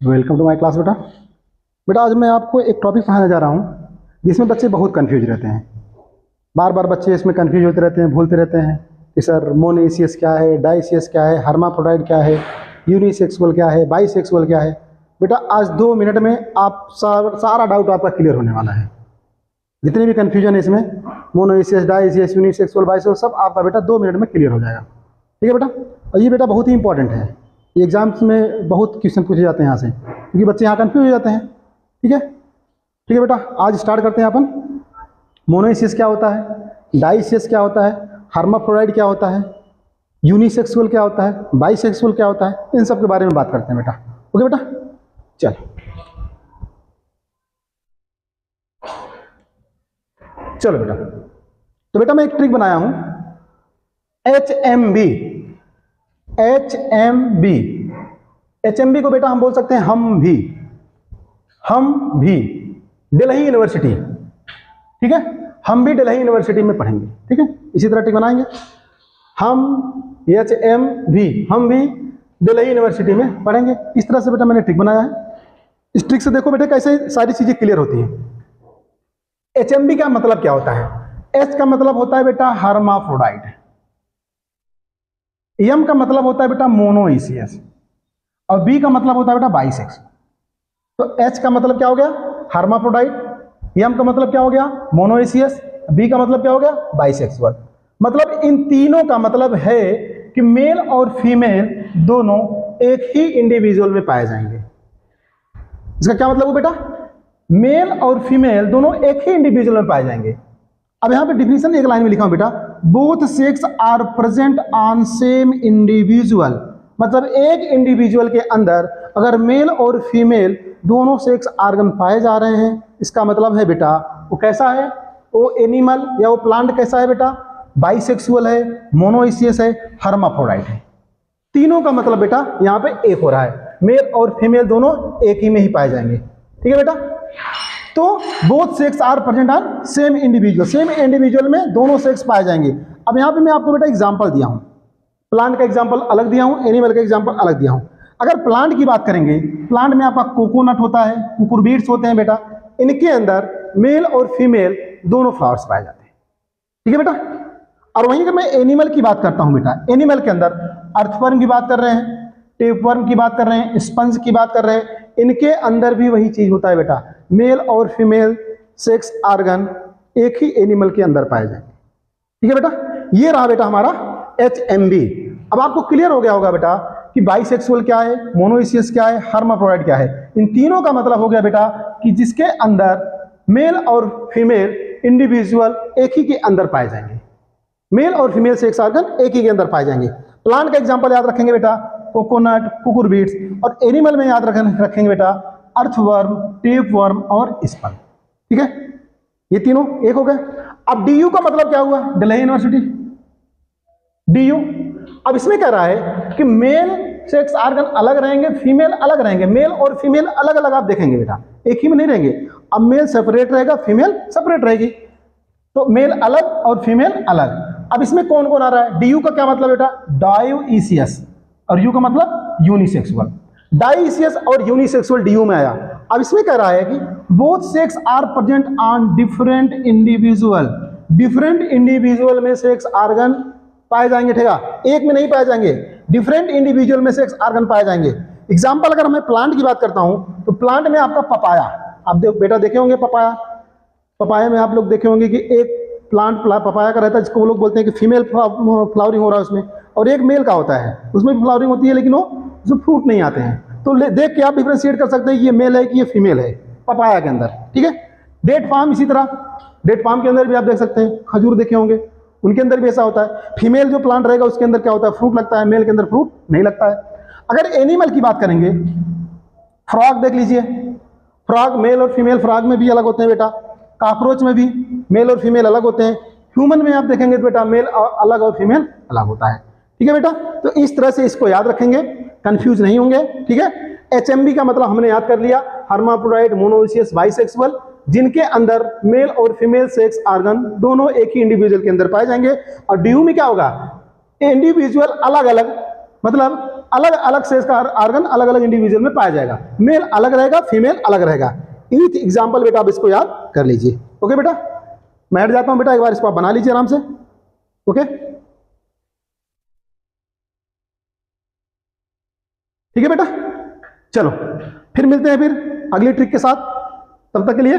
Welcome to my class बेटा। बेटा आज मैं आपको एक टॉपिक पढ़ाने जा रहा हूँ जिसमें बच्चे बहुत कंफ्यूज रहते हैं। बार बार बच्चे इसमें कंफ्यूज होते रहते हैं, भूलते रहते हैं कि सर मोनोइसियस क्या है, डाइसियस क्या है, हर्माफ्रोडाइट क्या है, यूनिसेक्सुअल क्या है, बाइसेक्सुअल क्या है। बेटा आज 2 मिनट में आप सारा डाउट आपका क्लियर होने वाला है। जितनी भी कन्फ्यूजन है इसमें, मोनोइसियस, डाइसियस, यूनिसेक्सुअल, बाइसेक्सुअल, सब आपका बेटा 2 मिनट में क्लियर हो जाएगा। ठीक है बेटा। और ये बेटा बहुत ही इंपॉर्टेंट है, ये एग्जाम्स में बहुत क्वेश्चन पूछे जाते हैं यहाँ से, क्योंकि बच्चे यहाँ कंफ्यूज हो जाते हैं। ठीक है बेटा, आज स्टार्ट करते हैं अपन। मोनोइसियस क्या होता है, डाइसियस क्या होता है, हर्माफ्रोडाइट क्या होता है, यूनिसेक्सुअल क्या होता है, बाइसेक्सुअल क्या होता है, इन सब के बारे में बात करते हैं बेटा। ओके बेटा, चलो बेटा। तो बेटा मैं एक ट्रिक बनाया हूं, HMB। HMB को बेटा हम बोल सकते हैं हम भी दिल्ली यूनिवर्सिटी। ठीक है, हम भी दिल्ली यूनिवर्सिटी में पढ़ेंगे। ठीक है, इसी तरह ट्रिक बनाएंगे हम भी दिल्ली यूनिवर्सिटी में पढ़ेंगे। इस तरह से बेटा मैंने ट्रिक बनाया है। इस ट्रिक से देखो बेटा कैसे सारी चीजें क्लियर होती हैं। HMB का मतलब क्या होता है? H का मतलब होता है बेटा हर्माफ्रोडाइट, M का मतलब होता है बेटा मोनोइसियस, और B का मतलब होता है बेटा बाइसेक्स। तो H का मतलब क्या हो गया? हर्माफ्रोडाइट। M का मतलब क्या हो गया? मोनोइसियस। B का मतलब क्या हो गया? बाइसेक्सुअल। मतलब इन तीनों का मतलब है कि मेल और फीमेल दोनों एक ही इंडिविजुअल में पाए जाएंगे। इसका क्या मतलब हो बेटा? मेल और फीमेल दोनों एक ही इंडिविजुअल में पाए जाएंगे। अब यहां पे डिफिनीशन एक लाइन में लिखा हूं बेटा, both sex are present on same individual. मतलब एक इंडिविजुअल के अंदर अगर मेल और फीमेल दोनों सेक्स आर्गन पाए जा रहे हैं, इसका मतलब है बेटा वो कैसा है? वो एनिमल या वो प्लांट कैसा है बेटा? बाइसेक्सुअल है, मोनोइसियस है, हर्माफ्रोडाइट है। तीनों का मतलब बेटा यहां पे एक हो रहा है, मेल और फीमेल दोनों एक ही में ही पाए जाएंगे। ठीक है बेटा। तो both sex are present on same individual में दोनों सेक्स पाए जाएंगे। अब यहां पे मैं आपको बेटा एग्जांपल दिया हूं, प्लांट का एग्जांपल अलग दिया हूं, एनिमल का एग्जांपल अलग दिया हूं। अगर प्लांट की बात करेंगे, प्लांट में आपका कोकोनट होता है, कुकुरबीट्स होते हैं बेटा, इनके अंदर मेल और फीमेल दोनों फ्लावर्स पाए जाते हैं। ठीक है बेटा। और वहीं अगर मैं एनिमल की बात करता हूं बेटा, एनिमल के अंदर अर्थवर्म की बात कर रहे हैं, टेपवर्म की बात कर रहे हैं, स्पंज की बात कर रहे हैं, इनके अंदर भी वही चीज होता है बेटा, मेल और फीमेल सेक्स आर्गन एक ही एनिमल के अंदर पाए जाएंगे। ठीक है बेटा, ये रहा बेटा हमारा HMB। अब आपको क्लियर हो गया होगा बेटा कि बाइसेक्सुअल क्या है, मोनोइसियस क्या है, हर्माफ्रोडाइट क्या है। इन तीनों का मतलब हो गया बेटा कि जिसके अंदर मेल और फीमेल इंडिविजुअल एक ही के अंदर पाए जाएंगे, मेल और फीमेल सेक्स आर्गन एक ही के अंदर पाए जाएंगे। प्लांट का एग्जांपल याद रखेंगे बेटा, कोकोनट, कुकुरबीट्स, और एनिमल में याद रखेंगे बेटा अर्थवर्म, टेपवर्म और स्पंज। ठीक है, ये तीनों एक हो गए। अब DU का मतलब क्या हुआ? दिल्ली यूनिवर्सिटी। DU अब इसमें कह रहा है कि मेल सेक्स आर्गन अलग रहेंगे, फीमेल अलग रहेंगे। मेल और फीमेल अलग अलग आप देखेंगे बेटा, एक ही में नहीं रहेंगे। अब मेल सेपरेट रहेगा, फीमेल सेपरेट रहेगी, तो मेल अलग और फीमेल अलग। अब इसमें कौन कौन आ रहा है? DU का क्या मतलब बेटा? डायोइसियस, और U का मतलब यूनिसेक्सुअल। डाइसियस और यूनिसेक्सुअल DU में आया। अब इसमें कह रहा है कि both sex are present on different individual. Different individual में सेक्स आर्गन पाए जाएंगे। ठीक है, एक में नहीं पाए जाएंगे, डिफरेंट इंडिविजुअल में सेक्स आर्गन पाए जाएंगे। एग्जांपल अगर मैं प्लांट की बात करता हूं, तो प्लांट में आपका पपाया, आप बेटा देखे होंगे पपाया में आप लोग देखे होंगे कि एक प्लांट पपाया का रहता है, जिसको वो लोग बोलते हैं कि फीमेल फ्लावरिंग हो रहा है उसमें, और एक मेल का होता है, उसमें भी फ्लावरिंग होती है, लेकिन वो जो फ्रूट नहीं आते हैं। तो देख के आप डिफरेंशिएट कर सकते हैं कि ये मेल है कि ये फीमेल है पपाया के अंदर। ठीक है, डेट पाम इसी तरह, डेट पाम के अंदर भी आप देख सकते हैं, खजूर देखे होंगे, उनके अंदर भी ऐसा होता है। फीमेल जो प्लांट रहेगा उसके अंदर क्या होता है? फ्रूट लगता है, मेल के अंदर फ्रूट नहीं लगता है। अगर एनिमल की बात करेंगे, फ्रॉग देख लीजिए, फ्रॉग मेल और फीमेल फ्रॉग में भी अलग होते हैं बेटा, कॉकरोच में भी मेल और फीमेल अलग होते हैं, ह्यूमन में आप देखेंगे तो बेटा मेल अलग और फीमेल अलग होता है। ठीक है बेटा, तो इस तरह से इसको याद रखेंगे, कंफ्यूज नहीं होंगे। ठीक है, HMB का मतलब हमने याद कर लिया, हर्माफ्रोडाइट, मोनोइसियस, बाइसेक्सुअल, जिनके अंदर मेल और फीमेल सेक्स आर्गन दोनों एक ही इंडिविजुअल के अंदर पाए जाएंगे। और DU में क्या होगा? इंडिविजुअल अलग अलग, मतलब अलग अलग सेक्स का ऑर्गन अलग अलग इंडिविजुअल में पाया जाएगा, मेल अलग रहेगा, फीमेल अलग रहेगा। ईच एग्जाम्पल बेटा आप इसको याद कर लीजिए। ओके बेटा, मैं हट जाता हूं बेटा, एक बार इसको आप बना लीजिए आराम से। ओके ठीक है बेटा, चलो फिर मिलते हैं फिर अगली ट्रिक के साथ, तब तक के लिए